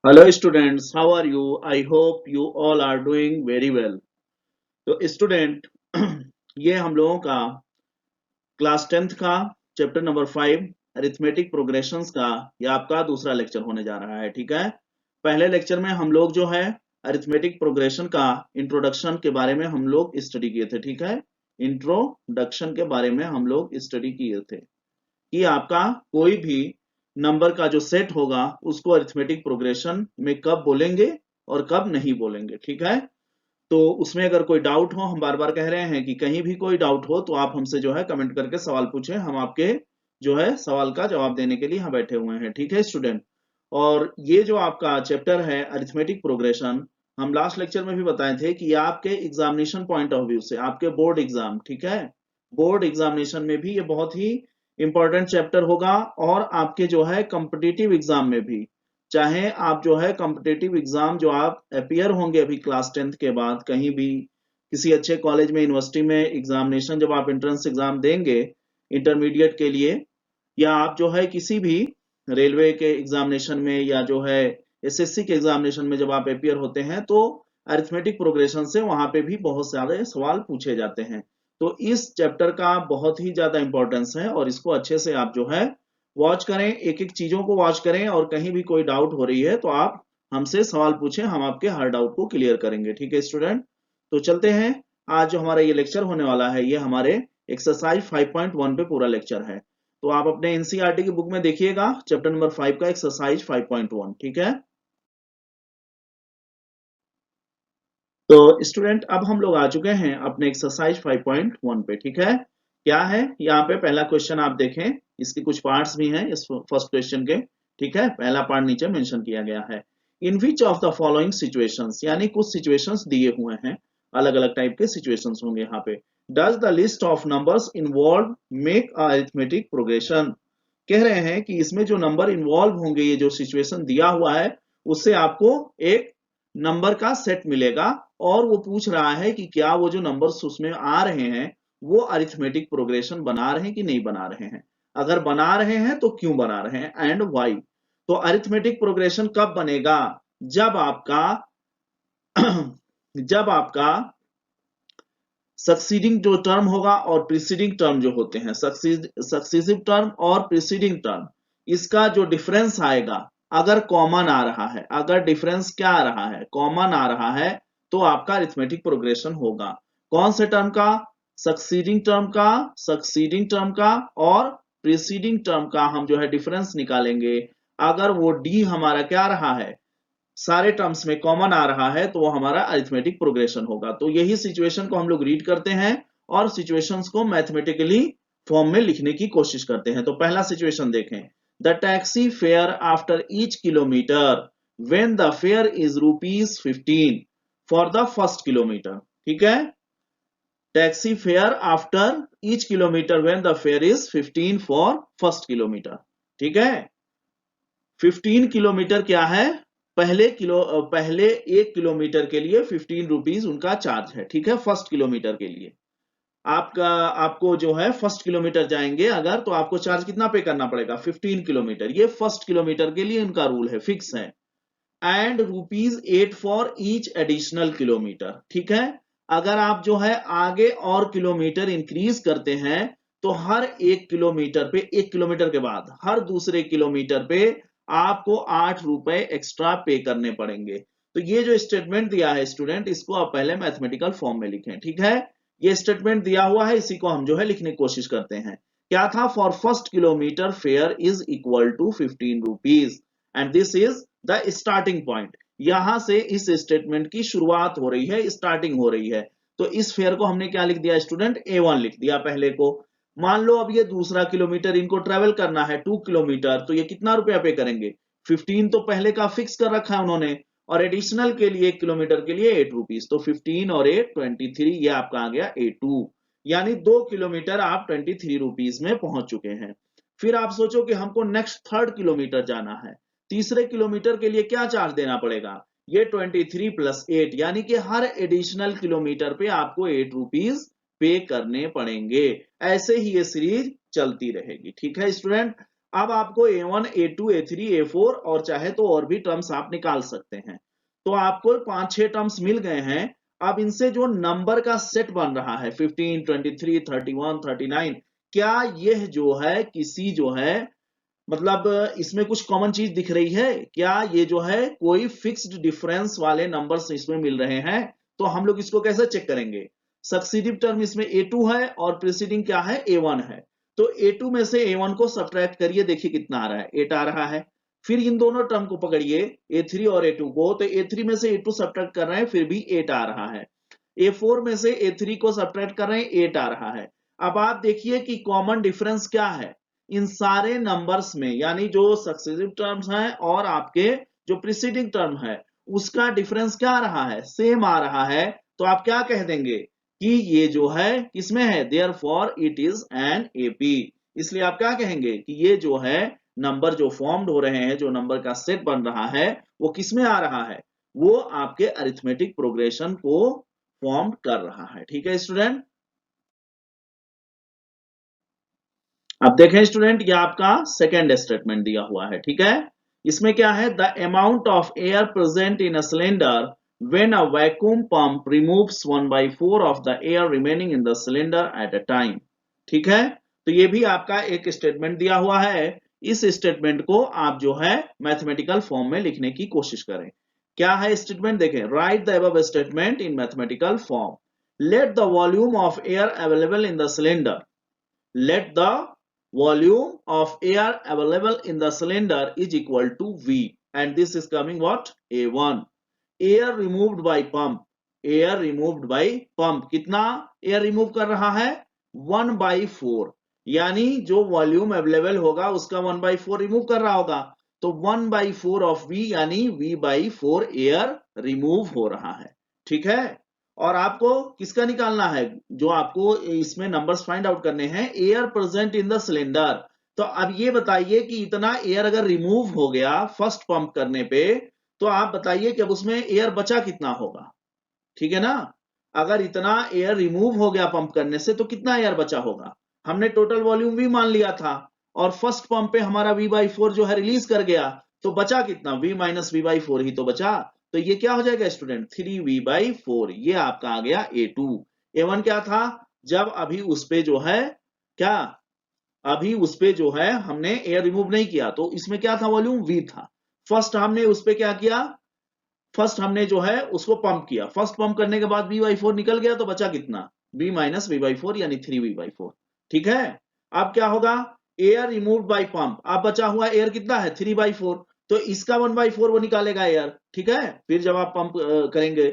Hello students, how are you? I hope you all are doing very well. तो student ये हम लोगों का क्लास 10th का चैप्टर नंबर 5 अरिथमेटिक प्रोग्रेशंस का ये आपका दूसरा लेक्चर होने जा रहा है। ठीक है, पहले लेक्चर में हम लोग जो है अरिथमेटिक प्रोग्रेशन का इंट्रोडक्शन के बारे में हम लोग स्टडी किए थे। ठीक है, इंट्रोडक्शन के बारे में हम लोग स्टडी किए थे कि आपका कोई भी नंबर का जो सेट होगा उसको अरिथमेटिक प्रोग्रेशन में कब बोलेंगे और कब नहीं बोलेंगे। ठीक है, तो उसमें अगर कोई डाउट हो, हम बार बार कह रहे हैं कि कहीं भी कोई डाउट हो तो आप हमसे जो है कमेंट करके सवाल पूछें, हम आपके जो है सवाल का जवाब देने के लिए यहाँ बैठे हुए हैं। ठीक है स्टूडेंट, और ये जो आपका चैप्टर है अरिथमेटिक प्रोग्रेशन, हम लास्ट लेक्चर में भी बताए थे कि आपके एग्जामिनेशन पॉइंट ऑफ व्यू से, आपके बोर्ड एग्जाम, ठीक है, बोर्ड एग्जामिनेशन में भी ये बहुत ही इंपॉर्टेंट चैप्टर होगा। और आपके जो है कॉम्पिटिटिव एग्जाम में भी, चाहे आप जो है कॉम्पिटिटिव एग्जाम जो आप अपियर होंगे अभी क्लास 10th के बाद कहीं भी किसी अच्छे कॉलेज में, यूनिवर्सिटी में एग्जामिनेशन, जब आप एंट्रेंस एग्जाम देंगे इंटरमीडिएट के लिए, या आप जो है किसी भी रेलवे के एग्जामिनेशन में या जो है एसएससी के एग्जामिनेशन में जब आप अपियर होते हैं, तो अरिथमेटिक प्रोग्रेशन से वहां पे भी बहुत सारे सवाल पूछे जाते हैं। तो इस चैप्टर का बहुत ही ज्यादा इंपॉर्टेंस है और इसको अच्छे से आप जो है वॉच करें, एक एक चीजों को वॉच करें, और कहीं भी कोई डाउट हो रही है तो आप हमसे सवाल पूछें, हम आपके हर डाउट को क्लियर करेंगे। ठीक है स्टूडेंट, तो चलते हैं। आज जो हमारा ये लेक्चर होने वाला है ये हमारे एक्सरसाइज 5.1 पे पूरा लेक्चर है। तो आप अपने एनसीईआरटी की बुक में देखिएगा चैप्टर नंबर 5 का एक्सरसाइज 5.1। ठीक है, तो स्टूडेंट अब हम लोग आ चुके हैं अपने एक्सरसाइज 5.1 पे। ठीक है, क्या है यहाँ पे पहला क्वेश्चन आप देखें, इसके कुछ पार्ट्स भी हैं इस फर्स्ट क्वेश्चन के। ठीक है, पहला पार्ट नीचे मेंशन किया गया है, in which of the following situations, यानी कुछ सिचुएशंस दिए हुए हैं, अलग अलग टाइप के सिचुएशंस होंगे यहाँ पे। Does the list of numbers involve make a arithmetic progression, कह रहे हैं कि इसमें जो नंबर इन्वॉल्व होंगे, ये जो सिचुएशन दिया हुआ है उससे आपको एक नंबर का सेट मिलेगा, और वो पूछ रहा है कि क्या वो जो नंबर्स उसमें आ रहे हैं वो अरिथमेटिक प्रोग्रेशन बना रहे हैं कि नहीं बना रहे हैं। अगर बना रहे हैं तो क्यों बना रहे हैं एंड व्हाई। तो अरिथमेटिक प्रोग्रेशन कब बनेगा, जब आपका जब आपका सक्सीडिंग जो टर्म होगा और प्रीसीडिंग टर्म जो होते हैं, सक्सीसिव टर्म और प्रीसीडिंग टर्म, इसका जो डिफरेंस आएगा, अगर कॉमन आ रहा है, अगर डिफरेंस क्या आ रहा है, कॉमन आ रहा है, तो आपका अरिथमेटिक प्रोग्रेशन होगा। कौन से टर्म का, सक्सीडिंग टर्म का, सक्सीडिंग टर्म का और प्रीसीडिंग टर्म का हम जो है डिफरेंस निकालेंगे। अगर वो डी हमारा क्या रहा है, सारे टर्म्स में कॉमन आ रहा है, तो वो हमारा अरिथमेटिक प्रोग्रेशन होगा। तो यही सिचुएशन को हम लोग रीड करते हैं और सिचुएशंस को मैथमेटिकली फॉर्म में लिखने की कोशिश करते हैं। तो पहला सिचुएशन देखें, the taxi fare after each kilometre when the fair is ₹15 for the first kilometre. ठीक है, taxi fare after each kilometre when the fair is 15 for first kilometre. ठीक है, 15 किलोमीटर क्या है, पहले 1 किलोमीटर के लिए 15 रुपीज उनका चार्ज है। ठीक है, फर्स्ट किलोमीटर के लिए आपको जो है फर्स्ट किलोमीटर जाएंगे अगर, तो आपको चार्ज कितना पे करना पड़ेगा, 15 किलोमीटर। ये फर्स्ट किलोमीटर के लिए उनका रूल है, फिक्स है। And ₹8 for each additional kilometre. ठीक है, अगर आप जो है आगे और किलोमीटर इंक्रीज करते हैं तो हर 1 किलोमीटर पे, 1 किलोमीटर के बाद हर दूसरे किलोमीटर पे आपको ₹8 एक्स्ट्रा पे करने पड़ेंगे। तो ये जो स्टेटमेंट दिया है स्टूडेंट, इसको आप पहले मैथमेटिकल फॉर्म में लिखें। ठीक है, ये स्टेटमेंट दिया हुआ है, इसी को हम जो है लिखने की कोशिश करते हैं। क्या था, for first kilometre fare is equal to 15 rupees and this is the starting point. यहां से इस स्टेटमेंट की शुरुआत हो रही है, स्टार्टिंग हो रही है। तो इस फेयर को हमने क्या लिख दिया स्टूडेंट, A1 लिख दिया पहले को। मान लो अब ये दूसरा किलोमीटर इनको ट्रेवल करना है 2 किलोमीटर, तो ये कितना रुपया पे करेंगे, 15 तो पहले का फिक्स कर रखा है उन्होंने, और एडिशनल के लिए 1 किलोमीटर के लिए ₹8। तो 15 और 8 23, ये आपका आ गया A2, यानी 2 किलोमीटर आप 23 रुपीज में पहुंच चुके हैं। फिर आप सोचो कि हमको नेक्स्ट थर्ड किलोमीटर जाना है, तीसरे किलोमीटर के लिए क्या चार्ज देना पड़ेगा, ये 23 प्लस 8, यानी कि हर एडिशनल किलोमीटर पे आपको ₹8 पे करने पड़ेंगे। ऐसे ही ये सीरीज चलती रहेगी। ठीक है स्टूडेंट, अब आपको A1, A2, A3, A4 और चाहे तो और भी टर्म्स आप निकाल सकते हैं। तो आपको 5-6 टर्म्स मिल गए हैं। अब इनसे जो नंबर का सेट बन रहा है 15, 23, 31, 39, क्या यह जो है किसी जो है मतलब इसमें कुछ कॉमन चीज दिख रही है? क्या ये जो है कोई फिक्स्ड डिफरेंस वाले नंबर्स इसमें मिल रहे हैं? तो हम लोग इसको कैसे चेक करेंगे? सक्सीडिव टर्म इसमें A2 है और प्रीसीडिंग क्या है? A1 है। तो A2 में से A1 को सब्ट्रैक्ट करिए, देखिए कितना आ रहा है, 8 आ रहा है। फिर इन दोनों टर्म को पकड़िए, A3 और A2 को, तो A3 में से A2 सब्ट्रैक्ट कर रहे हैं, फिर भी 8 आ रहा है। A4 में से A3 को सब्ट्रैक्ट कर रहे हैं, 8 आ रहा है। अब आप देखिए कि कॉमन डिफरेंस क्या है इन सारे नंबर्स में, यानी जो सक्सेसिव टर्म्स हैं और आपके जो प्रीसीडिंग टर्म है उसका डिफरेंस क्या आ रहा है? सेम आ रहा है। तो आप क्या कह देंगे कि ये जो है किसमें है? Therefore it is an AP. इसलिए आप क्या कहेंगे कि ये जो है नंबर जो फॉर्म्ड हो रहे हैं, जो नंबर का सेट बन रहा है, वो किसमें आ रहा है? वो आपके अरिथमेटिक प्रोग्रेशन को फॉर्म कर रहा है। ठीक है स्टूडेंट। अब देखें स्टूडेंट, ये आपका सेकेंड स्टेटमेंट दिया हुआ है। ठीक है, इसमें क्या है? The amount of air present in a cylinder when a vacuum pump removes 1/4 of the air remaining in the cylinder at a time. ठीक है, तो ये भी आपका एक स्टेटमेंट दिया हुआ है। इस स्टेटमेंट को आप जो है मैथमेटिकल फॉर्म में लिखने की कोशिश करें। क्या है स्टेटमेंट? देखें, right the above statement in mathematical form. Let the volume of air available in the cylinder, let the volume of air available in the cylinder is equal to V, and this is coming what? A1. Air removed by pump, air removed by pump, कितना air remove कर रहा है? 1/4, यानी जो volume available होगा उसका 1/4 remove कर रहा होगा। तो 1/4 ऑफ V यानी V/4 एयर रिमूव हो रहा है। ठीक है, और आपको किसका निकालना है? जो आपको इसमें नंबर्स फाइंड आउट करने हैं, air present in the cylinder. तो अब ये बताइए कि इतना एयर अगर रिमूव हो गया फर्स्ट पंप करने पे, तो आप बताइए कि अब उसमें एयर बचा कितना होगा? ठीक है ना, अगर इतना एयर रिमूव हो गया पंप करने से तो कितना एयर बचा होगा? हमने टोटल वॉल्यूम V मान लिया था और फर्स्ट पंप पे हमारा V/4 जो है रिलीज कर गया, तो बचा कितना? V माइनस V/4 ही तो बचा। तो ये क्या हो जाएगा स्टूडेंट? 3V/4। ये आपका आ गया A2। A1 क्या था? जब अभी उस पे जो है क्या, अभी उस पे जो है हमने एयर रिमूव नहीं किया, तो इसमें क्या था? वॉल्यूम V था। फर्स्ट हमने उस पे क्या किया? फर्स्ट हमने जो है उसको पंप किया, फर्स्ट पंप करने के बाद V/4 निकल गया, तो बचा कितना? V माइनस V/4 यानी 3V/4। ठीक है, अब क्या होगा? एयर रिमूव्ड बाय पंप, अब बचा हुआ एयर कितना है? 3/4। तो इसका 1/4 वो निकालेगा एयर। ठीक है, फिर जब आप पंप करेंगे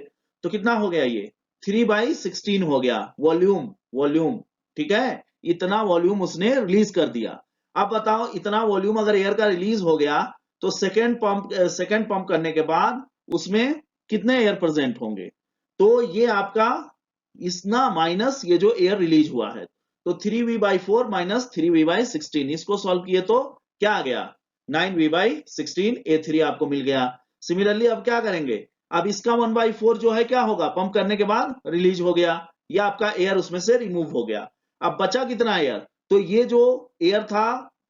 तो कितना हो गया? ये 3/16 हो गया वॉल्यूम। वॉल्यूम, ठीक है, इतना वॉल्यूम उसने रिलीज कर दिया। अब बताओ, इतना वॉल्यूम अगर एयर का रिलीज हो गया तो सेकेंड पंप करने के बाद उसमें कितने एयर प्रेजेंट होंगे? तो ये आपका इतना माइनस ये जो एयर रिलीज हुआ है, तो 3V/4 माइनस 3V/16, इसको सॉल्व किए तो क्या आ गया? 9V/16, A3 आपको मिल गया। सिमिलरली अब क्या करेंगे? अब इसका 1/4 जो है क्या होगा? पंप करने के बाद रिलीज हो गया, या आपका एयर उसमें से रिमूव हो गया। अब बचा कितना एयर? तो ये जो एयर था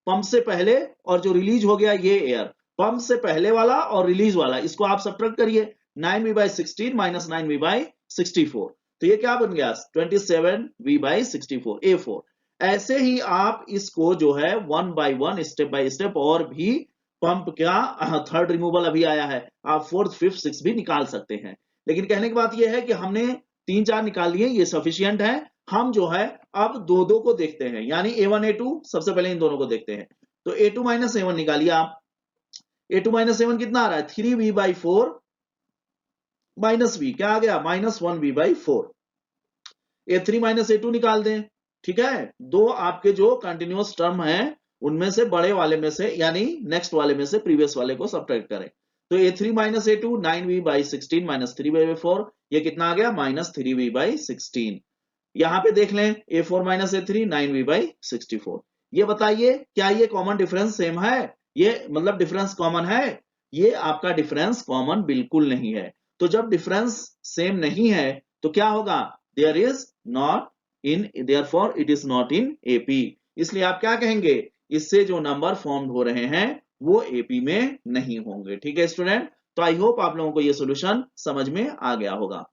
पंप से पहले और जो रिलीज हो गया ये एयर, पंप से पहले वाला और रिलीज वाला, इसको आप सब्ट्रैक्ट करिए। 9V/16 माइनस 9V/64, तो ये क्या बन गया? 27V/64, A4। ऐसे ही आप इसको जो है 1 बाय 1 स्टेप बाय स्टेप और भी पंप क्या थर्ड रिमूवल अभी आया है, आप फोर्थ फिफ्थ सिक्स भी निकाल सकते हैं। लेकिन कहने की बात यह है कि हमने 3-4 निकाल लिए, ये सफिशियंट है। हम जो है अब दो दो को देखते हैं, यानी A1 A2, सबसे पहले इन दोनों को देखते हैं। तो A2 माइनस A1 निकालिए आप। A2 माइनस A1 कितना आ रहा है? 3V/4 माइनस V, क्या आ गया? Minus 1V/4। A3 minus A2 निकाल दें। ठीक है, दो आपके जो कंटिन्यूअस टर्म है उनमें से बड़े वाले में से, यानी नेक्स्ट वाले में से प्रीवियस वाले को सब्ट्रैक्ट करें। तो A3 minus A2 9V/16 minus 3/4, ये कितना आ गया? Minus 3V/16। यहां पे देख लें, A4 माइनस A3 9V/64। ये बताइए क्या ये कॉमन डिफरेंस सेम है? ये मतलब डिफरेंस कॉमन है? ये आपका डिफरेंस कॉमन बिल्कुल नहीं है। तो जब डिफरेंस सेम नहीं है तो क्या होगा? There is not in, therefore it is not in AP. इसलिए आप क्या कहेंगे? इससे जो नंबर फॉर्म हो रहे हैं वो एपी में नहीं होंगे। ठीक है स्टूडेंट, तो आई होप आप लोगों को ये सॉल्यूशन समझ में आ गया होगा।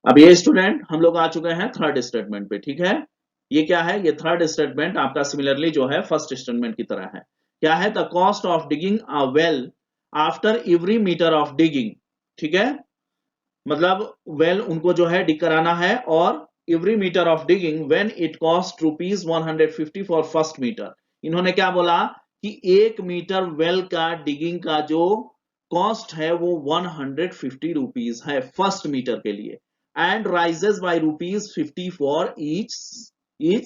अब ये स्टूडेंट हम लोग आ चुके हैं थर्ड स्टेटमेंट पे। ठीक है, ये क्या है, ये थर्ड स्टेटमेंट आपका सिमिलरली जो है फर्स्ट स्टेटमेंट की तरह है। क्या है, the cost of digging a well after every metre of digging. ठीक है, मतलब वेल उनको जो है डिग कराना है और every metre of digging when it cost ₹150 for first metre. इन्होंने क्या बोला कि 1 मीटर वेल का डिगिंग का जो कॉस्ट है वो ₹150 है फर्स्ट मीटर के लिए, and rises by ₹50 for each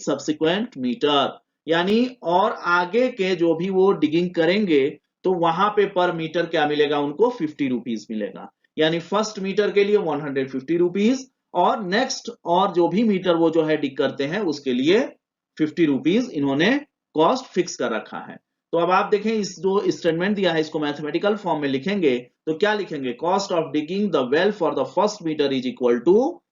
subsequent metre. यानी और आगे के जो भी वो डिगिंग करेंगे तो वहां पे पर मीटर क्या मिलेगा, उनको ₹50 मिलेगा। यानी फर्स्ट मीटर के लिए ₹150 और नेक्स्ट और जो भी मीटर वो जो है डिग करते हैं उसके लिए ₹50 इन्होंने कॉस्ट फिक्स कर रखा है। तो अब आप देखें इस जो स्टेटमेंट दिया है इसको मैथमेटिकल फॉर्म में लिखेंगे तो क्या लिखेंगे, cost of digging the well for the first metre is equal to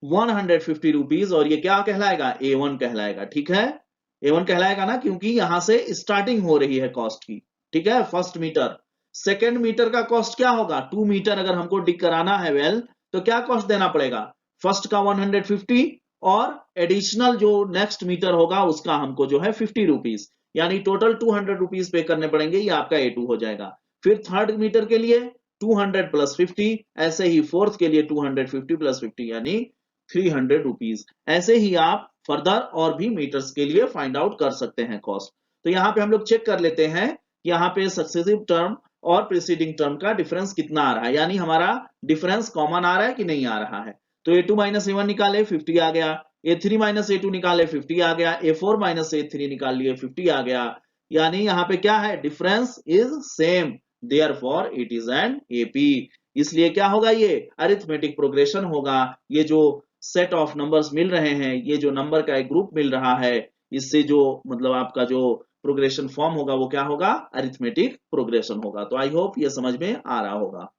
₹150 और ये क्या कहलाएगा, A1 कहलाएगा। ठीक है, A1 कहलाएगा ना, क्योंकि यहां से स्टार्टिंग हो रही है कॉस्ट की। ठीक है, फर्स्ट मीटर। सेकेंड मीटर का कॉस्ट क्या होगा, 2 मीटर अगर हमको डिग कराना है वेल तो क्या कॉस्ट देना पड़ेगा, फर्स्ट का 150 और एडिशनल जो नेक्स्ट मीटर होगा उसका हमको जो है ₹50, यानी टोटल ₹200 पे करने पड़ेंगे, ये आपका A2 हो जाएगा। फिर थर्ड मीटर के लिए 200 प्लस 50, ऐसे ही फोर्थ के लिए 250 प्लस 50 यानी ₹300। ऐसे ही आप फर्दर और भी मीटर्स के लिए फाइंड आउट कर सकते हैं कॉस्ट। तो यहाँ पे हम लोग चेक कर लेते हैं यहाँ पे सक्सेसिव टर्म और प्रीसीडिंग टर्म का डिफरेंस कितना आ रहा है, यानी हमारा डिफरेंस कॉमन आ रहा है कि नहीं आ रहा है। तो A2 माइनस A1 निकाले 50 आ गया, A3 माइनस A2 निकाले 50 आ गया, A4 माइनस A3 निकाल लिए 50 आ गया। यानी यहाँ पे क्या है, difference is same, therefore it is an AP. इसलिए क्या होगा, ये अरिथमेटिक प्रोग्रेशन होगा। ये जो सेट ऑफ नंबर्स मिल रहे हैं, ये जो नंबर का एक ग्रुप मिल रहा है, इससे जो मतलब आपका जो प्रोग्रेशन फॉर्म होगा वो क्या होगा, अरिथमेटिक प्रोग्रेशन होगा। तो आई होप ये समझ में आ रहा होगा।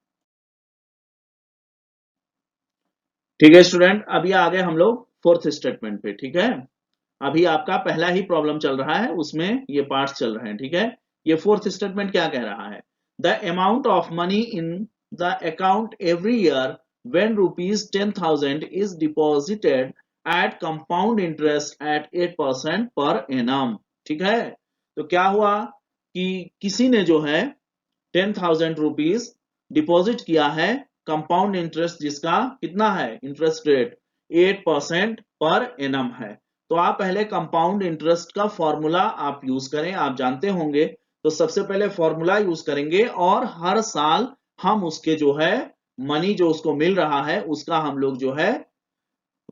ठीक है स्टूडेंट, अभी आ गए हम लोग फोर्थ स्टेटमेंट पे। ठीक है, अभी आपका पहला ही प्रॉब्लम चल रहा है, उसमें ये पार्ट्स चल रहे हैं। ठीक है, ये फोर्थ स्टेटमेंट क्या कह रहा है, the amount of money in the account every year when ₹10,000 is deposited at compound interest at 8% per annum। ठीक है, तो क्या हुआ कि किसी ने जो है ₹10,000 डिपॉजिट किया है, कंपाउंड इंटरेस्ट जिसका कितना है, इंटरेस्ट रेट 8% पर एनम है। तो आप पहले कंपाउंड इंटरेस्ट का फॉर्मूला आप यूज करें, आप जानते होंगे। तो सबसे पहले फॉर्मूला यूज करेंगे और हर साल हम उसके जो है मनी जो उसको मिल रहा है उसका हम लोग जो है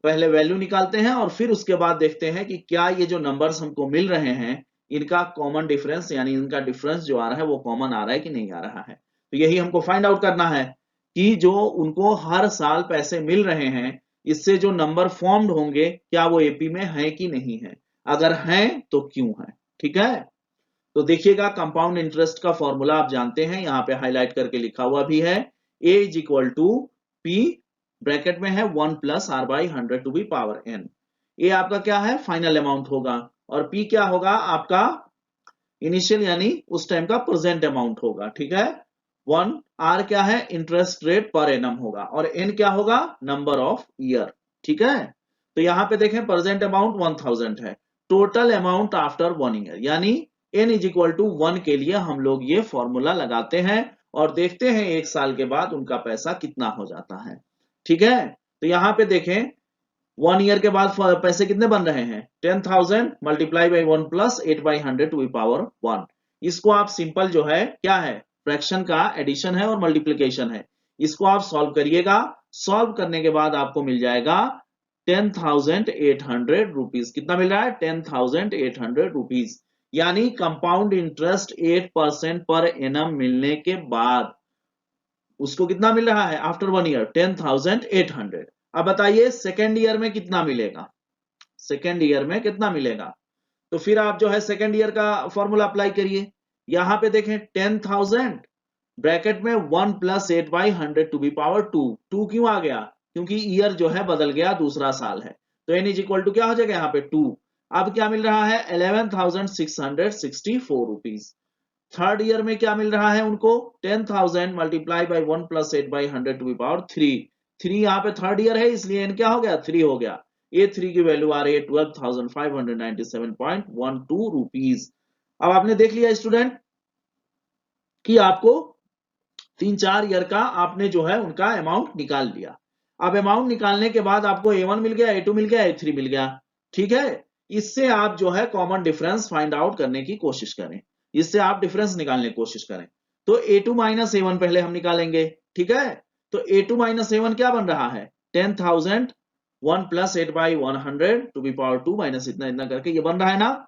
पहले वैल्यू निकालते हैं और फिर उसके बाद देखते हैं कि क्या ये जो नंबर्स हमको मिल रहे हैं इनका कॉमन डिफरेंस, यानी इनका डिफरेंस जो आ रहा है वो कॉमन आ रहा है कि नहीं आ रहा है। तो यही हमको फाइंड आउट करना है कि जो उनको हर साल पैसे मिल रहे हैं इससे जो नंबर फॉर्म्ड होंगे क्या वो एपी में है कि नहीं है, अगर हैं तो क्यों है। ठीक है, तो देखिएगा कंपाउंड इंटरेस्ट का फॉर्मूला आप जानते हैं, यहाँ पे हाईलाइट करके लिखा हुआ भी है, A is equal to P, bracket में है 1 plus R by 100 to the power n। A आपका क्या है, फाइनल अमाउंट होगा, और पी क्या होगा, आपका इनिशियल यानी उस टाइम का प्रेजेंट अमाउंट होगा। ठीक है, 1 आर क्या है, इंटरेस्ट रेट पर एनम होगा, और एन क्या होगा, नंबर ऑफ ईयर। ठीक है, तो यहाँ पे देखें प्रेजेंट अमाउंट 1000 है, टोटल अमाउंट आफ्टर 1 ईयर, यानी n इज इक्वल टू 1 के लिए हम लोग ये फॉर्मूला लगाते हैं और देखते हैं एक साल के बाद उनका पैसा कितना हो जाता है। ठीक है, तो यहाँ पे देखें 1 ईयर के बाद पैसे कितने बन रहे हैं, 10,000 multiply by 1 plus 8/100 to the power 1। इसको आप सिंपल जो है क्या है, फ्रैक्शन का एडिशन है और मल्टीप्लीकेशन है, इसको आप सॉल्व करिएगा। सॉल्व करने के बाद आपको मिल जाएगा ₹10,800। कितना मिल रहा है, ₹10,800। यानी कंपाउंड इंटरेस्ट 8% पर एनम मिलने के बाद उसको कितना मिल रहा है, आफ्टर 1 ईयर 10,800। अब बताइए सेकेंड ईयर में कितना मिलेगा, सेकेंड ईयर में कितना मिलेगा। तो फिर आप जो है सेकेंड ईयर का फॉर्मूला अप्लाई करिए। यहां पे देखें 10,000 ब्रैकेट में 1 प्लस 8/100 टू बी पावर 2। 2 क्यों आ गया, क्योंकि ईयर जो है बदल गया, दूसरा साल है, तो n इज इक्वल टू क्या हो जाएगा यहाँ पे 2। अब क्या मिल रहा है 11,664 रुपीज। थर्ड ईयर में क्या मिल रहा है उनको 10,000 multiply by 1 plus 8 by 100 to power 3 यहाँ पे थर्ड ईयर है इसलिए n क्या हो गया 3 हो गया। A3 की वैल्यू आ रही है 12,597.12 रुपीज। अब आपने देख लिया स्टूडेंट कि आपको 3-4 ईयर का आपने जो है उनका अमाउंट निकाल लिया। अब अमाउंट निकालने के बाद आपको A1 मिल गया, A2 मिल गया, A3 मिल गया। ठीक है, इससे आप जो है कॉमन डिफरेंस फाइंड आउट करने की कोशिश करें, इससे आप डिफरेंस निकालने की कोशिश करें। तो A2 माइनस A1 पहले हम निकालेंगे। ठीक है, तो A2 माइनस A1 क्या बन रहा है 10,000 1 plus 8 by 100 to the power 2 minus इतना इतना करके ये बन रहा है ना।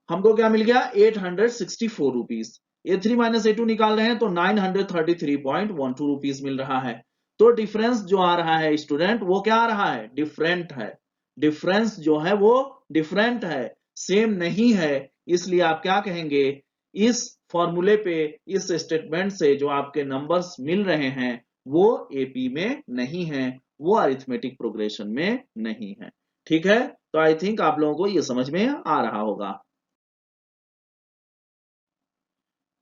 हमको क्या मिल गया 864 रुपीज। A3 माइनस A2 निकाल रहे हैं तो 933.12 रुपीज मिल रहा है। तो डिफरेंस जो आ रहा है स्टूडेंट वो क्या आ रहा है डिफरेंट है। डिफरेंस जो है वो डिफरेंट है, सेम नहीं है। इसलिए आप क्या कहेंगे इस फॉर्मूले पे इस स्टेटमेंट से जो आपके नंबर्स मिल रहे हैं वो एपी में नहीं है, वो अरिथमेटिक प्रोग्रेशन में नहीं है। ठीक है, तो आई थिंक आप लोगों को ये समझ में आ रहा होगा।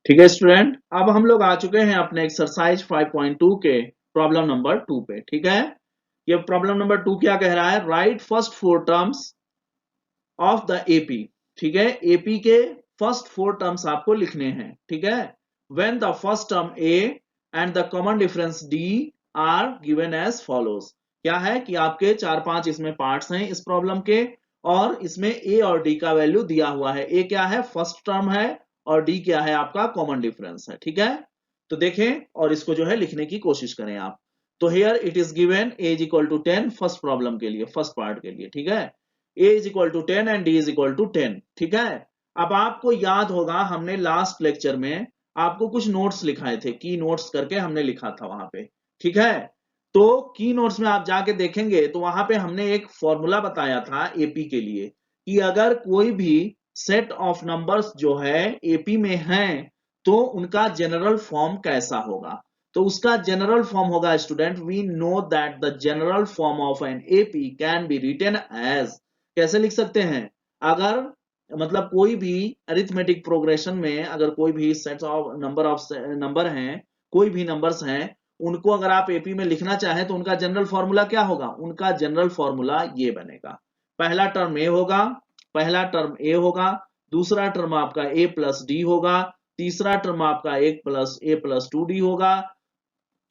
ठीक है स्टूडेंट, अब हम लोग आ चुके हैं अपने एक्सरसाइज 5.2 के प्रॉब्लम नंबर 2 पे। ठीक है, ये प्रॉब्लम नंबर 2 क्या कह रहा है right first 4 terms of the AP. ठीक है, एपी के फर्स्ट 4 टर्म्स आपको लिखने हैं। ठीक है, when the first term A and the common difference D are given as follows. क्या है कि आपके 4-5 इसमें पार्ट्स हैं इस प्रॉब्लम के, और इसमें ए और डी का वैल्यू दिया हुआ है। ए क्या है फर्स्ट टर्म है और डी क्या है आपका कॉमन डिफरेंस है। ठीक है, तो देखें और इसको जो है लिखने की कोशिश करें आप। तो here it is given a is equal to 10 first problem के लिए, फर्स्ट पार्ट के लिए। ठीक है, a is equal to 10 and d is equal to 10। ठीक है, अब आपको याद होगा हमने लास्ट लेक्चर में आपको कुछ नोट्स लिखाए थे, की नोट्स करके हमने लिखा था वहां पे। ठीक है, तो की नोट्स में आप जाके देखेंगे तो वहां पे हमने एक फॉर्मूला बताया था एपी के लिए कि अगर कोई भी सेट ऑफ नंबर्स जो है एपी में हैं तो उनका जनरल फॉर्म कैसा होगा। तो उसका जनरल फॉर्म होगा student we know that the general form of an AP can be written as, कैसे लिख सकते हैं अगर मतलब कोई भी अरिथमेटिक प्रोग्रेशन में अगर कोई भी सेट ऑफ नंबर हैं, कोई भी नंबर्स हैं, उनको अगर आप एपी में लिखना चाहें तो उनका जनरल फॉर्मूला क्या होगा, उनका जनरल फॉर्मूला ये बनेगा। पहला टर्म ए होगा, पहला टर्म ए होगा, दूसरा टर्म आपका ए प्लस डी होगा, तीसरा टर्म आपका ए प्लस 2d होगा।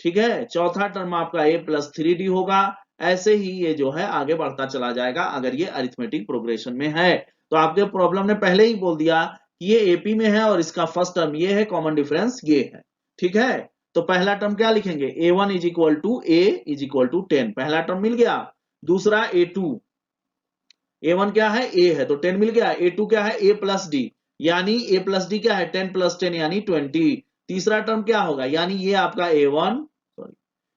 ठीक है, चौथा टर्म आपका ए प्लस 3d होगा। ऐसे ही ये जो है आगे बढ़ता चला जाएगा अगर ये अरिथमेटिक प्रोग्रेशन में है। तो आपके प्रॉब्लम ने पहले ही बोल दिया कि ये एपी में है और इसका फर्स्ट टर्म ये है, कॉमन डिफरेंस ये है। ठीक है, तो पहला टर्म क्या लिखेंगे a1 is equal to a is equal to 10, पहला टर्म मिल गया। दूसरा a2, a1 क्या है a है तो 10 मिल गया। a2 क्या है a प्लस डी, यानी a प्लस डी क्या है 10 प्लस 10 यानी 20। तीसरा टर्म क्या होगा यानी ये आपका a1 सॉरी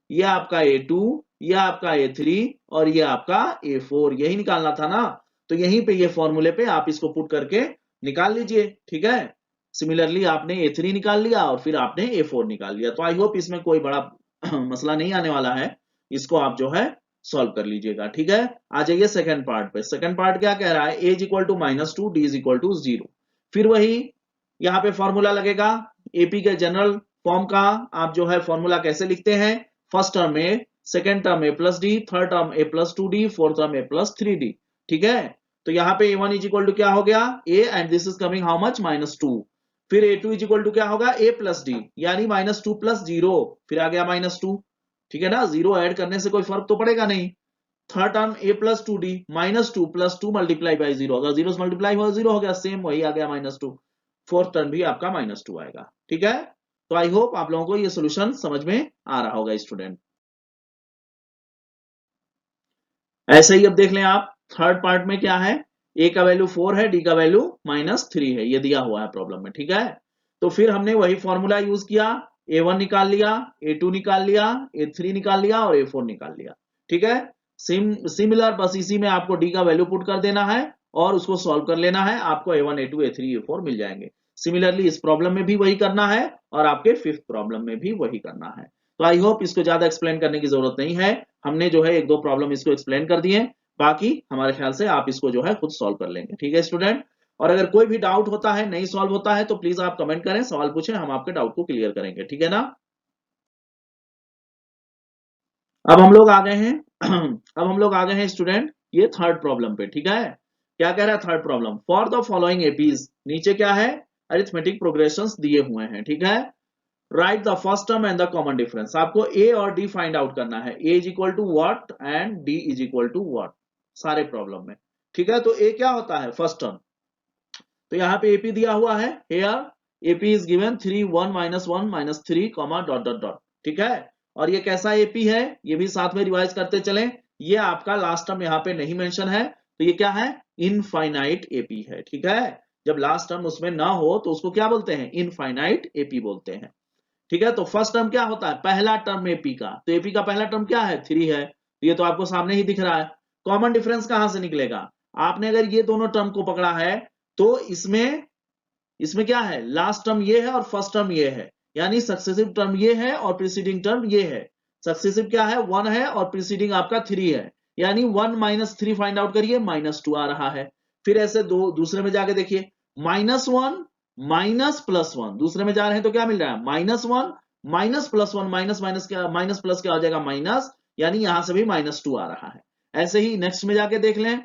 ये आपका a2, ये आपका a3 और ये आपका a4, यही निकालना था ना। तो यहीं पे ये फॉर्मूले पे आप इसको पुट करके निकाल लीजिए। ठीक है, सिमिलरली आपने a3 निकाल लिया और फिर आपने a4 निकाल लिया। तो आई होप इसमें कोई बड़ा मसला नहीं आने वाला है, इसको आप जो है सॉल्व कर लीजिएगा। ठीक है, आ जाइए सेकंड पार्ट पे। सेकंड पार्ट क्या कह रहा है a is equal to -2 d is equal to 0। फिर वही यहाँ पे फॉर्मूला लगेगा एपी के जनरल फॉर्म का। आप जो है फॉर्मूला कैसे लिखते हैं फर्स्ट टर्म ए, सेकंड टर्म ए प्लस डी, थर्ड टर्म ए प्लस 2d, फोर्थ टर्म ए प्लस 3d। ठीक है, तो यहाँ पे a1 इज इक्वल टू क्या हो गया a and this is coming how much -2। फिर a2 इज इक्वल टू क्या होगा a प्लस डी यानी -2 प्लस 0, फिर आ गया -2। ठीक है ना, 0 ऐड करने से कोई फर्क तो पड़ेगा नहीं। Third term a plus 2d -2 plus 2 multiply by 0, अगर 0 से मल्टीप्लाई हुआ 0 हो गया, सेम वही आ गया -2। फोर्थ टर्म भी आपका -2 आएगा। ठीक है, तो आई होप आप लोगों को ये सोल्यूशन समझ में आ रहा होगा स्टूडेंट। ऐसे ही अब देख लें आप थर्ड पार्ट में क्या है, a का वैल्यू 4 है, d का वैल्यू -3 है, ये दिया हुआ है प्रॉब्लम में। ठीक है, तो फिर हमने वही फॉर्मूला यूज किया, a1 निकाल लिया, a2 निकाल लिया, a3 निकाल लिया और a4 निकाल लिया। ठीक है, सिमिलर बस इसी में आपको d का वैल्यू पुट कर देना है और उसको सॉल्व कर लेना है, आपको a1 a2 a3 a4 मिल जाएंगे। सिमिलरली इस प्रॉब्लम में भी वही करना है और आपके फिफ्थ प्रॉब्लम में भी वही करना है। तो आई होप इसको ज्यादा एक्सप्लेन करने की जरूरत नहीं है, हमने जो है एक दो प्रॉब्लम इसको एक्सप्लेन कर दिए। बाकी हमारे ख्याल से आप इसको जो है खुद सॉल्व कर लेंगे। ठीक है स्टूडेंट, और अगर कोई भी डाउट होता है, नहीं सॉल्व होता है, तो प्लीज आप कमेंट करें, सवाल पूछें, हम आपके डाउट को क्लियर करेंगे। ठीक है ना। अब हम लोग आ गए हैं अब हम लोग आ गए हैं स्टूडेंट ये थर्ड प्रॉब्लम पे। ठीक है, क्या कह रहा है third problem, for the following APs, नीचे क्या है, अरिथमेटिक प्रोग्रेशंस दिए हुए हैं। ठीक है, write the first term and the common difference, आपको ए और डी फाइंड आउट करना है, A is equal to what and D is equal to what, सारे प्रॉब्लम में। ठीक है, तो ए क्या होता है, फर्स्ट टर्म, तो यहाँ पे एपी दिया हुआ है, here AP is given 3 1 -1 -3 comma dot dot dot. ठीक है, और ये कैसा एपी है, ये भी साथ में रिवाइज करते चलें, ये आपका लास्ट टर्म यहाँ पे नहीं मेंशन है, तो ये क्या है, इनफाइनाइट एपी है। ठीक है, जब लास्ट टर्म उसमें ना हो तो उसको क्या बोलते हैं, इनफाइनाइट एपी बोलते हैं। ठीक है, तो फर्स्ट टर्म क्या होता है, पहला टर्म एपी का, तो एपी का पहला टर्म क्या है, 3 है, तो ये तो आपको सामने ही दिख रहा है। कॉमन डिफरेंस कहां से निकलेगा, आपने अगर ये दोनों टर्म को पकड़ा है तो इसमें इसमें क्या है, लास्ट टर्म ये है और फर्स्ट टर्म ये है, यानी सक्सेसिव टर्म ये है और प्रीसीडिंग टर्म ये है। सक्सेसिव क्या है, 1 है और प्रीसीडिंग आपका 3 है, यानी 1 -3 फाइंड आउट करिए, -2 आ रहा है। फिर ऐसे दो दूसरे में जाके देखिए, -1 माइनस प्लस 1, दूसरे में जा रहे हैं तो क्या मिल रहा है, -1 माइनस प्लस 1, माइनस माइनस क्या, माइनस प्लस क्या हो जाएगा, माइनस, यानी यहां से भी -2 आ रहा है। ऐसे ही नेक्स्ट में जाके देख लें,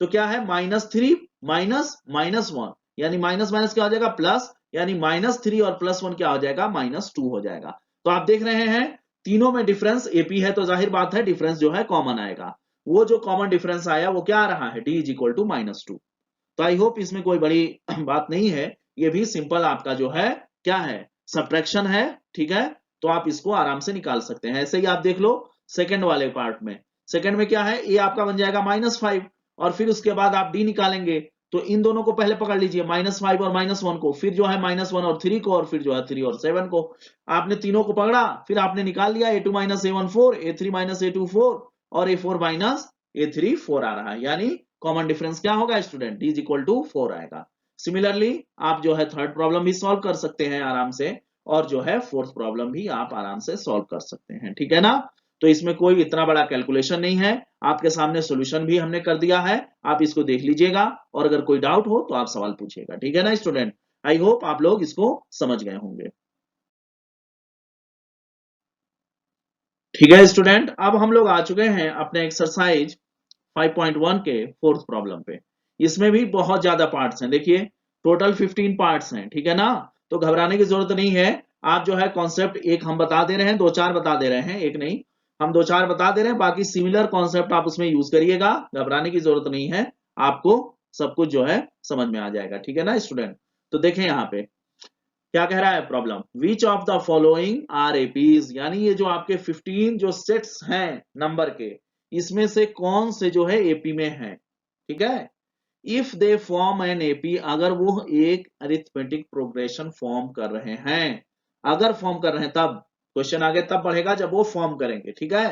तो क्या है, -3 माइनस -1, यानी माइनस माइनस क्या हो जाएगा, प्लस, यानी -3 और +1 क्या हो जाएगा, -2 हो जाएगा। तो आप देख रहे हैं तीनों में डिफरेंस एपी है, तो जाहिर बात है डिफरेंस जो है कॉमन आएगा। वो जो कॉमन डिफरेंस आया वो क्या आ रहा है, डी इज इक्वल टू -2। तो आई होप इसमें कोई बड़ी बात नहीं है, ये भी सिंपल आपका जो है क्या है, सब्ट्रैक्शन है। ठीक है, तो आप इसको आराम से निकाल सकते हैं। ऐसे ही आप देख लो सेकंड वाले पार्ट में, सेकंड में क्या है, ए आपका बन जाएगा -5, और फिर उसके बाद आप डी निकालेंगे, तो इन दोनों को पहले पकड़ लीजिए, -5 और -1 को, फिर जो है -1 और 3 को, और फिर जो है 3 और 7 को, आपने तीनों को पकड़ा, फिर आपने निकाल लिया, a2 -a1 4, a3 -a2 4, और a4 -a3 4 आ रहा है, यानी कॉमन डिफरेंस क्या होगा student, D is equal to 4 आएगा। सिमिलरली आप जो है थर्ड प्रॉब्लम भी सॉल्व कर सकते हैं आराम से, और जो है फोर्थ प्रॉब्लम भी आप आराम से सॉल्व कर सकते हैं। ठीक है ना, तो इसमें कोई इतना बड़ा कैलकुलेशन नहीं है, आपके सामने सॉल्यूशन भी हमने कर दिया है, आप इसको देख लीजिएगा, और अगर कोई डाउट हो तो आप सवाल पूछिएगा। ठीक है ना स्टूडेंट, आई होप आप लोग इसको समझ गए होंगे। ठीक है स्टूडेंट, अब हम लोग आ चुके हैं अपने एक्सरसाइज 5.1 के फोर्थ प्रॉब्लम पे। इसमें भी बहुत ज्यादा पार्ट्स हैं, देखिए टोटल 15 पार्ट्स हैं। ठीक है ना, तो घबराने की जरूरत नहीं है, आप जो है कॉन्सेप्ट एक हम बता दे रहे हैं, दो चार बता दे रहे हैं, एक नहीं, हम दो चार बता दे रहे हैं, बाकी सिमिलर कॉन्सेप्ट आप उसमें यूज करिएगा, घबराने की जरूरत नहीं है, आपको सब कुछ जो है समझ में आ जाएगा। ठीक है ना स्टूडेंट, तो देखें यहाँ पे क्या कह रहा है problem, which of the following are APs, यानी ये जो आपके 15 जो सेट्स हैं नंबर के, इसमें से कौन से जो है एपी में है। ठीक है, if they form an AP, अगर वो एक अरिथमेटिक प्रोग्रेशन फॉर्म कर रहे हैं, अगर फॉर्म कर रहे हैं तब, क्वेश्चन आगे तब बढ़ेगा जब वो फॉर्म करेंगे। ठीक है,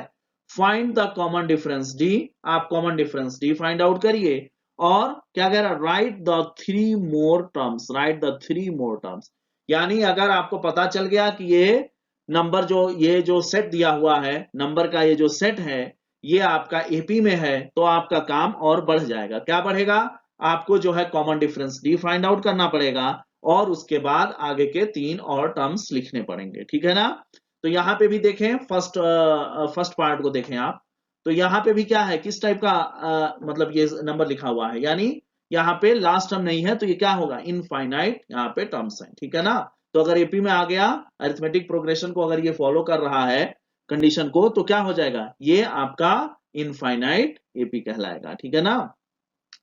find the common difference D, आप common difference D find out करिए, और क्या कह रहा है, write the 3 more terms, write the 3 more terms, यानी अगर आपको पता चल गया कि नंबर जो ये जो सेट दिया हुआ है, नंबर का ये जो सेट है, ये आपका एपी में है, तो आपका काम और बढ़ जाएगा। क्या बढ़ेगा, आपको जो है common difference D find out करना पड़ेगा, और उसके बाद आगे के 3 और टर्म्स लिखने पड़ेंगे। ठीक है ना, तो यहाँ पे भी देखें, फर्स्ट पार्ट को देखें आप, तो यहाँ पे भी क्या है, किस टाइप का मतलब ये नंबर लिखा हुआ है, यानी यहाँ पे लास्ट टर्म नहीं है, तो ये क्या होगा, इनफाइनाइट यहाँ पे टर्म्स है। ठीक है ना, तो अगर एपी में आ गया, अरिथमेटिक प्रोग्रेशन को अगर ये फॉलो कर रहा है कंडीशन को, तो क्या हो जाएगा, ये आपका इनफाइनाइट एपी कहलाएगा। ठीक है ना,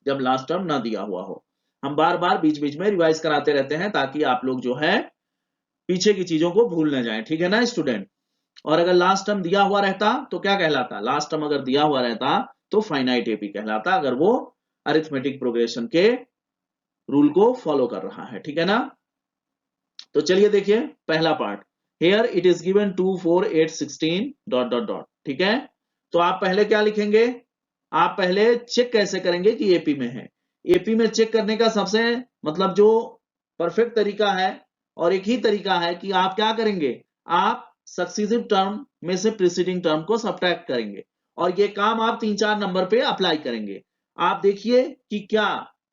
जब लास्ट टर्म ना दिया हुआ हो। हम बार बार बीच बीच में रिवाइज कराते रहते हैं, ताकि आप लोग जो है पीछे की चीजों को भूल न जाए। ठीक है ना स्टूडेंट, और अगर लास्ट टर्म दिया हुआ रहता तो क्या कहलाता, लास्ट टर्म अगर दिया हुआ रहता तो फाइनाइट एपी कहलाता, अगर वो अरिथमेटिक प्रोग्रेशन के रूल को फॉलो कर रहा है। ठीक है ना, तो चलिए देखिए पहला part, here it is given 2 4 8 16 dot dot dot. ठीक है, तो आप पहले क्या लिखेंगे, आप पहले चेक कैसे करेंगे कि एपी में है। एपी में चेक करने का सबसे मतलब जो परफेक्ट तरीका है, और एक ही तरीका है कि आप क्या करेंगे, आप सक्सीसिव टर्म में से प्रीसीडिंग टर्म को सब्ट्रैक्ट करेंगे, और ये काम आप 3-4 नंबर पे अप्लाई करेंगे। आप देखिए कि क्या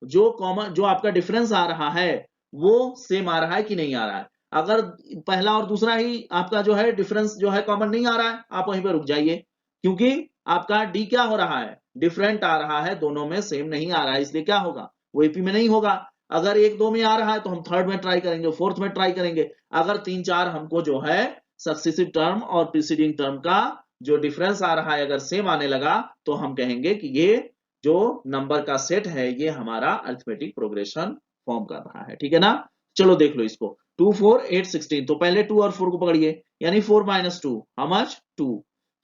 जो कॉमन जो आपका डिफरेंस आ रहा है वो सेम आ रहा है कि नहीं आ रहा है। अगर पहला और दूसरा ही आपका जो है डिफरेंस जो है कॉमन नहीं आ रहा है, आप वहीं पे रुक जाइए, क्योंकि आपका डी क्या हो रहा है, डिफरेंट आ रहा है, दोनों में सेम नहीं आ रहा है, इसलिए क्या होगा, वो एपी में नहीं होगा। अगर 1-2 में आ रहा है तो हम थर्ड में ट्राई करेंगे, फोर्थ में ट्राई करेंगे। अगर 3-4 हमको जो है सक्सेसिव टर्म और प्रीसीडिंग टर्म का जो डिफरेंस आ रहा है अगर सेम आने लगा तो हम कहेंगे कि ये जो नंबर का सेट है ये हमारा अरिथमेटिक प्रोग्रेशन फॉर्म कर रहा है। ठीक है ना, चलो देख लो इसको। 2 4 8 16, तो पहले 2 और 4 को पकड़िए, यानी 4 - 2 हाउ मच 2।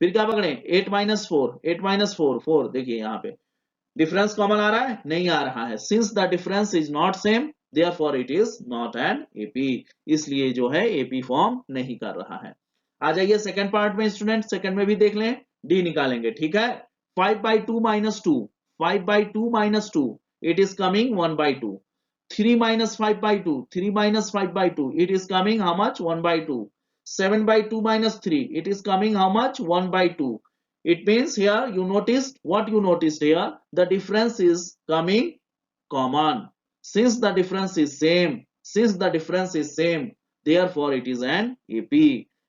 फिर क्या पकड़े 8 - 4, 8 - 4 4, देखिए यहाँ पे डिफरेंस कॉमन आ रहा है, नहीं आ रहा है। Since the difference is not same therefore it is not an AP, इसलिए जो है एपी फॉर्म नहीं कर रहा है। आ जाइए सेकंड पार्ट में स्टूडेंट, सेकंड में भी देख लें, डी निकालेंगे। ठीक है, 5/2 - 2, 5/2 - 2, it is coming 1/2। 3 - 5/2, 3 - 5/2, it is coming how much 1/2। 7/2 - 3, it is coming how much 1/2। It means here you noticed what you noticed here, the difference is coming common. Since the difference is same, since the difference is same, therefore it is an AP।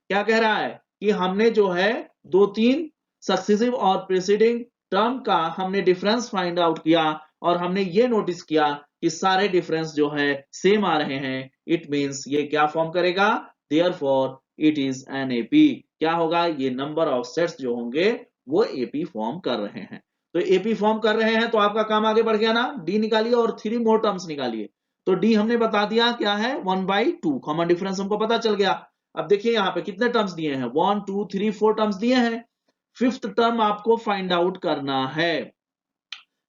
क्या कह रहा है कि हमने जो है 2-3 successive और preceding term का हमने डिफरेंस फाइंड आउट किया और हमने ये नोटिस किया कि सारे डिफरेंस जो है सेम आ रहे हैं। इट मींस ये क्या फॉर्म करेगा, therefore it is an AP. क्या होगा, ये नंबर ऑफ सेट्स जो होंगे वो एपी फॉर्म कर रहे हैं। तो एपी फॉर्म कर रहे हैं तो आपका काम आगे बढ़ गया ना, डी निकालिए और 3 मोर टर्म्स निकालिए। तो डी हमने बता दिया क्या है 1/2, कॉमन डिफरेंस हमको पता चल गया। अब देखिए यहाँ पे कितने टर्म्स दिए हैं, 1 2 3 4 टर्म्स दिए हैं। फिफ्थ टर्म आपको फाइंड आउट करना है।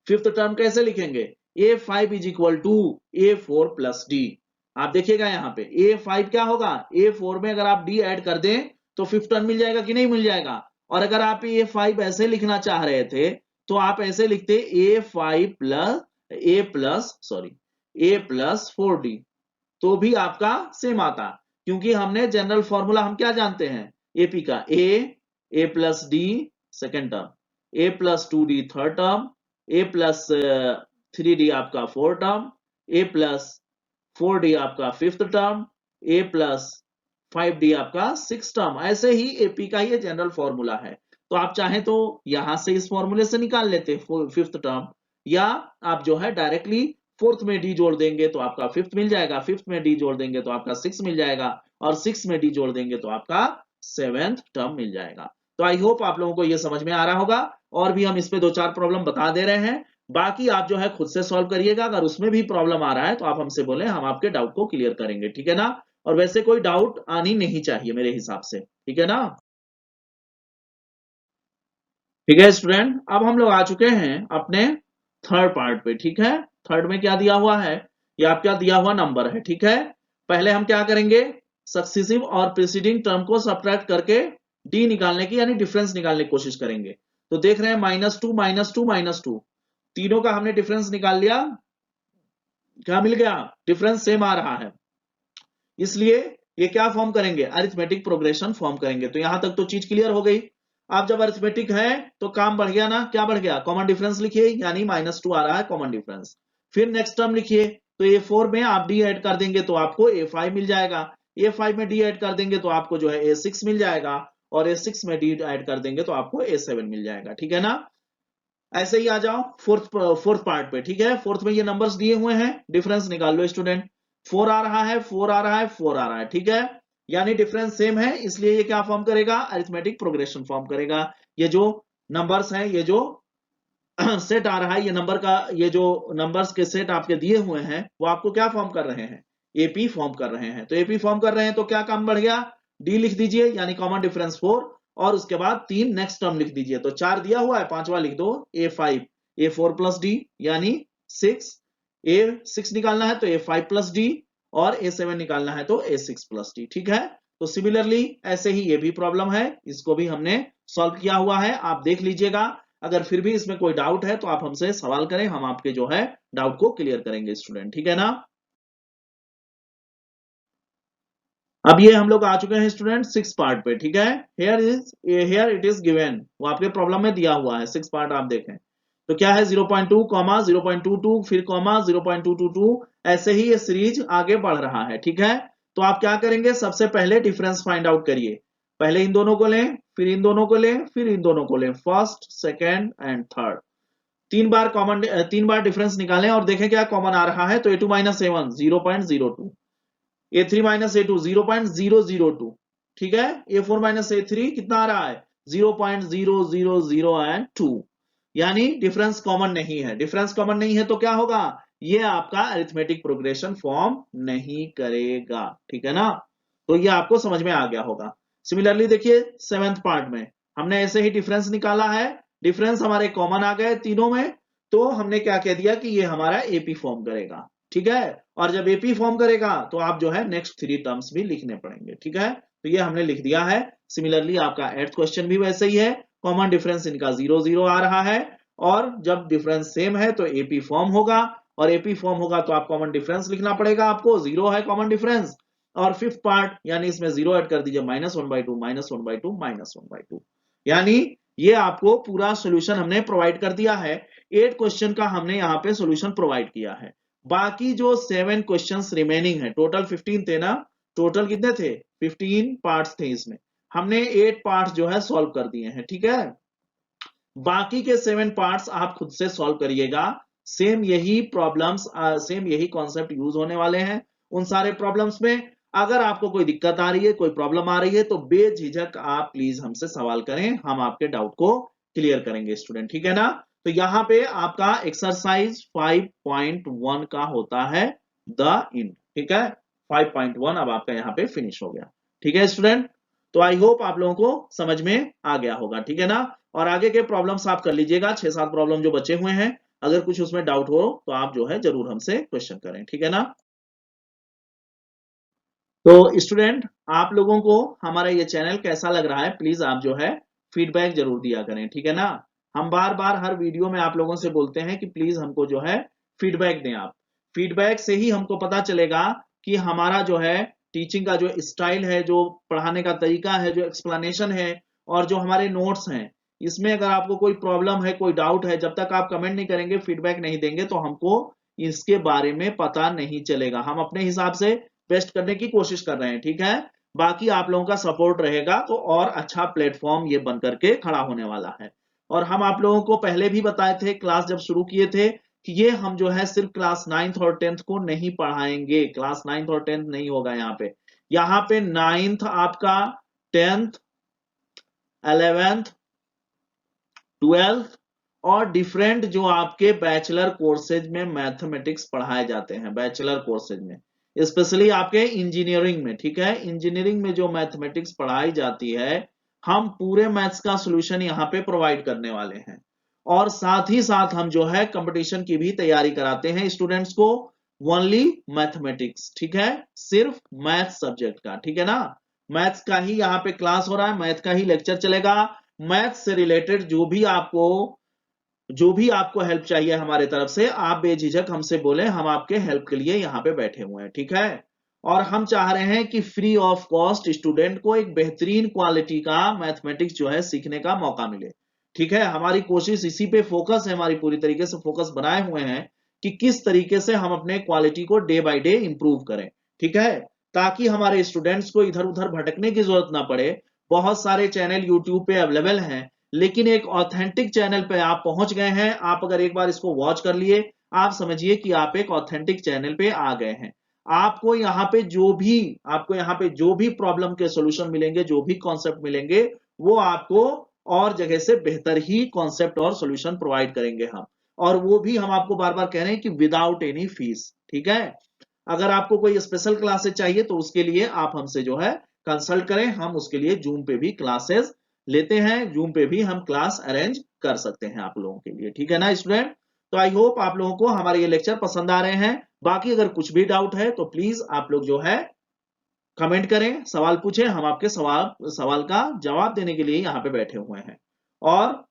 फिफ्थ टर्म कैसे लिखेंगे, a5 is equal to a4 plus D. आप देखिएगा यहाँ पे a5 क्या होगा, a4 में अगर आप d ऐड कर दें तो फिफ्थ टर्म मिल जाएगा कि नहीं मिल जाएगा। और अगर आप a5 ऐसे लिखना चाह रहे थे तो आप ऐसे लिखते a5 plus a plus 4d, तो भी आपका सेम आता, क्योंकि हमने जनरल फॉर्मूला हम क्या जानते हैं एपी का, a plus D second term, a plus 2d third term, a plus 3d आपका fourth term, a plus 4d आपका fifth term, a plus 5d आपका सिक्स टर्म। ऐसे ही एपी का ये जनरल फॉर्मूला है। तो आप चाहें तो यहां से इस फॉर्मूले से निकाल लेते फिफ्थ टर्म, या आप जो है डायरेक्टली फोर्थ में डी जोड़ देंगे तो आपका फिफ्थ मिल जाएगा, फिफ्थ में डी जोड़ देंगे तो आपका सिक्स मिल जाएगा, और सिक्स में डी जोड़ देंगे तो आपका सेवेंथ टर्म मिल जाएगा। तो आई होप आप लोगों को ये समझ में आ रहा होगा। और भी हम इस पे 2-4 प्रॉब्लम बता दे रहे हैं, बाकी आप जो है खुद से सॉल्व करिएगा। अगर उसमें भी प्रॉब्लम आ रहा है तो आप हमसे बोले, हम आपके डाउट को क्लियर करेंगे। ठीक है ना, और वैसे कोई डाउट आनी नहीं चाहिए मेरे हिसाब से। ठीक है ना, ठीक है स्टूडेंट, अब हम लोग आ चुके हैं अपने थर्ड पार्ट पे। ठीक है, थर्ड में क्या दिया हुआ है, ये आपका दिया हुआ नंबर है। ठीक है, पहले हम क्या करेंगे, सक्सेसिव और प्रीसीडिंग टर्म को सब्ट्रैक्ट करके डी निकालने की यानी डिफरेंस निकालने की कोशिश करेंगे। तो देख रहे हैं -2 -2 -2, तीनों का हमने डिफरेंस निकाल लिया। क्या मिल गया, डिफरेंस सेम आ रहा है, इसलिए ये क्या फॉर्म करेंगे, अरिथमेटिक प्रोग्रेशन फॉर्म करेंगे। तो यहां तक तो चीज क्लियर हो गई। अब जब अरिथमेटिक है तो काम बढ़ गया ना, क्या बढ़ गया, कॉमन डिफरेंस लिखिए, यानी -2 आ रहा है कॉमन डिफरेंस। फिर नेक्स्ट टर्म लिखिए, तो a4 में आप d ऐड कर देंगे तो आपको a5 मिल जाएगा, a5 में d ऐड कर देंगे तो आपको जो है a6 मिल जाएगा, और a6 में d ऐड कर देंगे तो आपको a7 मिल जाएगा। ठीक है ना, ऐसे ही आ जाओ फोर्थ पार्ट पे। ठीक है, फोर्थ में ये नंबर्स दिए हुए हैं, डिफरेंस निकाल लो स्टूडेंट। 4 आ रहा है, 4 आ रहा है, 4 आ रहा है। ठीक है, यानी डिफरेंस सेम है, इसलिए ये क्या फॉर्म करेगा, अरिथमेटिक प्रोग्रेशन फॉर्म करेगा। ये जो नंबर्स हैं, ये जो सेट आ रहा है, ये नंबर का, ये जो नंबर्स के सेट आपके दिए हुए हैं वो आपको क्या फॉर्म कर रहे हैं, एपी फॉर्म कर रहे हैं। तो एपी फॉर्म कर रहे हैं तो क्या काम बढ़ गया, डी लिख दीजिए यानी कॉमन डिफरेंस 4, और उसके बाद 3 नेक्स्ट टर्म लिख दीजिए। तो 4 दिया हुआ है, पांचवा लिख दो a5, a4 प्लस डी यानी 6, a6 निकालना है तो a5 प्लस डी, और a7 निकालना है तो a6 प्लस डी। ठीक है, तो सिमिलरली ऐसे ही ये भी प्रॉब्लम है, इसको भी हमने सॉल्व किया हुआ है, आप देख लीजिएगा। अगर फिर भी इसमें कोई डाउट है तो आप हमसे सवाल करें, हम आपके जो है डाउट को क्लियर करेंगे स्टूडेंट। ठीक है ना, अब ये हम लोग आ चुके हैं स्टूडेंट 6 पार्ट पे, ठीक है। हियर इट इज गिवन, वो आपके प्रॉब्लम में दिया हुआ है 6 पार्ट, आप देखें तो क्या है 0.2 कॉमा 0.22 फिर कॉमा 0.222, ऐसे ही ये सीरीज आगे बढ़ रहा है, ठीक है। तो आप क्या करेंगे, सबसे पहले डिफरेंस फाइंड आउट करिए। पहले इन दोनों को लें, फिर इन दोनों को लें, फिर इन दोनों को लें, first second and third. 3 bar difference निकालें और देखें क्या कॉमन आ रहा है। तो a2 minus a1 0.02, a3 minus a2 0.002, ठीक है। a4 माइनस a3 कितना आ रहा है 0.0002, यानी डिफरेंस कॉमन नहीं है। डिफरेंस कॉमन नहीं है तो क्या होगा, ये आपका अरिथमेटिक प्रोग्रेशन फॉर्म नहीं करेगा, ठीक है ना। तो ये आपको समझ में आ गया होगा। सिमिलरली देखिए 7th पार्ट में हमने ऐसे ही डिफरेंस निकाला है, डिफरेंस हमारे कॉमन आ गए तीनों में, तो हमने क्या कह दिया कि ये हमारा एपी फॉर्म करेगा, ठीक है। और जब एपी फॉर्म करेगा तो आप जो है नेक्स्ट 3 टर्म्स भी लिखने पड़ेंगे, ठीक है। तो ये हमने लिख दिया है। सिमिलरली आपका 8th क्वेश्चन भी वैसे ही है, कॉमन डिफरेंस इनका 0 0 आ रहा है, और जब डिफरेंस सेम है तो एपी फॉर्म होगा, और एपी फॉर्म होगा तो आप कॉमन डिफरेंस लिखना पड़ेगा आपको, 0 है कॉमन डिफरेंस। और 5th पार्ट यानी इसमें 0 ऐड कर दीजिए, -1/2 -1/2 -1/2, यानी ये आपको पूरा सॉल्यूशन हमने प्रोवाइड कर दिया है। 8 क्वेश्चन का हमने यहाँ पे सॉल्यूशन प्रोवाइड किया है। बाकी जो 7 क्वेश्चंस रिमेनिंग है, टोटल 15 थे ना, टोटल कितने थे 15 पार्ट्स थे इसमें, हमने 8 पार्ट्स जो है सॉल्व कर दिए हैं, ठीक है। बाकी के 7 पार्ट्स आप खुद से सॉल्व करिएगा। सेम यही प्रॉब्लम्स, सेम यही कॉन्सेप्ट यूज होने वाले हैं उन सारे प्रॉब्लम्स में। अगर आपको कोई दिक्कत आ रही है, कोई प्रॉब्लम आ रही है, तो बेझिझक आप प्लीज हमसे सवाल करें, हम आपके डाउट को क्लियर करेंगे स्टूडेंट, ठीक है ना। तो यहाँ पे आपका एक्सरसाइज 5.1 का होता है द इंड, ठीक है। 5.1 अब आपका यहाँ पे फिनिश हो गया, ठीक है स्टूडेंट। तो आई होप आप लोगों को समझ में आ गया होगा, ठीक है ना। और आगे के प्रॉब्लम्स आप कर लीजिएगा, 6-7 प्रॉब्लम जो बचे हुए हैं, अगर कुछ उसमें डाउट हो तो आप जो है जरूर हमसे क्वेश्चन करें, ठीक है ना। तो स्टूडेंट आप लोगों को हमारा ये चैनल कैसा लग रहा है, प्लीज आप जो है फीडबैक जरूर दिया करें, ठीक है ना। हम बार बार हर वीडियो में आप लोगों से बोलते हैं कि प्लीज हमको जो है फीडबैक दें आप। फीडबैक से ही हमको पता चलेगा कि हमारा जो है टीचिंग का जो स्टाइल है, जो पढ़ाने का तरीका है, जो एक्सप्लेनेशन है, और जो हमारे नोट्स हैं, इसमें अगर आपको कोई प्रॉब्लम है, कोई डाउट है, जब तक आप कमेंट नहीं करेंगे, फीडबैक नहीं देंगे, तो हमको इसके बारे में पता नहीं चलेगा। हम अपने हिसाब से बेस्ट करने की कोशिश कर रहे हैं, ठीक है। बाकी आप लोगों का सपोर्ट रहेगा तो और अच्छा प्लेटफॉर्म ये बन करके खड़ा होने वाला है। और हम आप लोगों को पहले भी बताए थे, क्लास जब शुरू किए थे, कि ये हम जो है सिर्फ क्लास 9th और 10th को नहीं पढ़ाएंगे। क्लास 9th और 10th नहीं होगा यहाँ पे। यहाँ पे 9th आपका, 10th, 11th, 12th और डिफरेंट जो आपके बैचलर कोर्सेज में मैथमेटिक्स पढ़ाए जाते हैं, बैचलर कोर्सेज में, स्पेशली आपके इंजीनियरिंग में, ठीक है। इंजीनियरिंग में जो मैथमेटिक्स पढ़ाई जाती है, हम पूरे मैथ्स का सॉल्यूशन यहाँ पे प्रोवाइड करने वाले हैं। और साथ ही साथ हम जो है कंपटीशन की भी तैयारी कराते हैं स्टूडेंट्स को, ओनली मैथमेटिक्स, ठीक है, सिर्फ मैथ सब्जेक्ट का, ठीक है ना। मैथ्स का ही यहाँ पे क्लास हो रहा है, मैथ का ही लेक्चर चलेगा। मैथ से रिलेटेड जो भी आपको हेल्प चाहिए हमारे तरफ से, आप बेझिझक हमसे बोले, हम आपके हेल्प के लिए यहाँ पे बैठे हुए हैं, ठीक है। और हम चाह रहे हैं कि फ्री ऑफ कॉस्ट स्टूडेंट को एक बेहतरीन क्वालिटी का मैथमेटिक्स जो है सीखने का मौका मिले, ठीक है। हमारी कोशिश इसी पे फोकस है, हमारी पूरी तरीके से फोकस बनाए हुए हैं कि किस तरीके से हम अपने क्वालिटी को डे बाय डे इंप्रूव करें, ठीक है, ताकि हमारे स्टूडेंट्स को इधर उधर भटकने की जरूरत ना पड़े। बहुत सारे चैनल यूट्यूब पे अवेलेबल हैं, लेकिन एक ऑथेंटिक चैनल पे आप पहुंच गए हैं। आप अगर एक बार इसको वॉच कर लिए, आप समझिए कि आप एक ऑथेंटिक चैनल पे आ गए हैं। आपको यहाँ पे जो भी प्रॉब्लम के सॉल्यूशन मिलेंगे, जो भी कॉन्सेप्ट मिलेंगे, वो आपको और जगह से बेहतर ही कॉन्सेप्ट और सॉल्यूशन प्रोवाइड करेंगे हम। और वो भी हम आपको बार बार कह रहे हैं कि विदाउट एनी फीस, ठीक है। अगर आपको कोई स्पेशल क्लासेस चाहिए तो उसके लिए आप हमसे जो है कंसल्ट करें, हम उसके लिए जूम पे भी क्लासेस लेते हैं, जूम पे भी हम क्लास अरेंज कर सकते हैं आप लोगों के लिए, ठीक है ना स्टूडेंट। तो आई होप आप लोगों को हमारे ये लेक्चर पसंद आ रहे हैं। बाकी अगर कुछ भी डाउट है तो प्लीज आप लोग जो है कमेंट करें, सवाल पूछें, हम आपके सवाल का जवाब देने के लिए यहाँ पे बैठे हुए हैं। और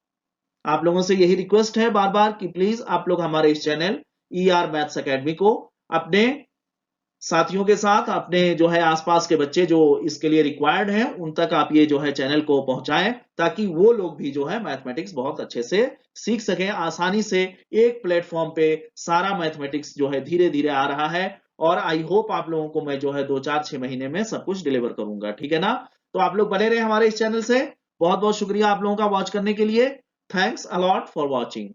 आप लोगों से यही रिक्वेस्ट है बार बार कि प्लीज आप लोग हमारे इस चैनल ER मैथ्स एकेडमी को अपने साथियों के साथ, अपने जो है आसपास के बच्चे जो इसके लिए रिक्वायर्ड हैं उन तक आप ये जो है चैनल को पहुंचाएं, ताकि वो लोग भी जो है मैथमेटिक्स बहुत अच्छे से सीख सकें। आसानी से एक प्लेटफॉर्म पे सारा मैथमेटिक्स जो है धीरे धीरे आ रहा है, और आई होप आप लोगों को मैं जो है 2-4-6 महीने में सब कुछ डिलीवर करूंगा, ठीक है ना। तो आप लोग बने रहे हमारे इस चैनल से। बहुत बहुत शुक्रिया आप लोगों का वॉच करने के लिए। Thanks a lot for watching.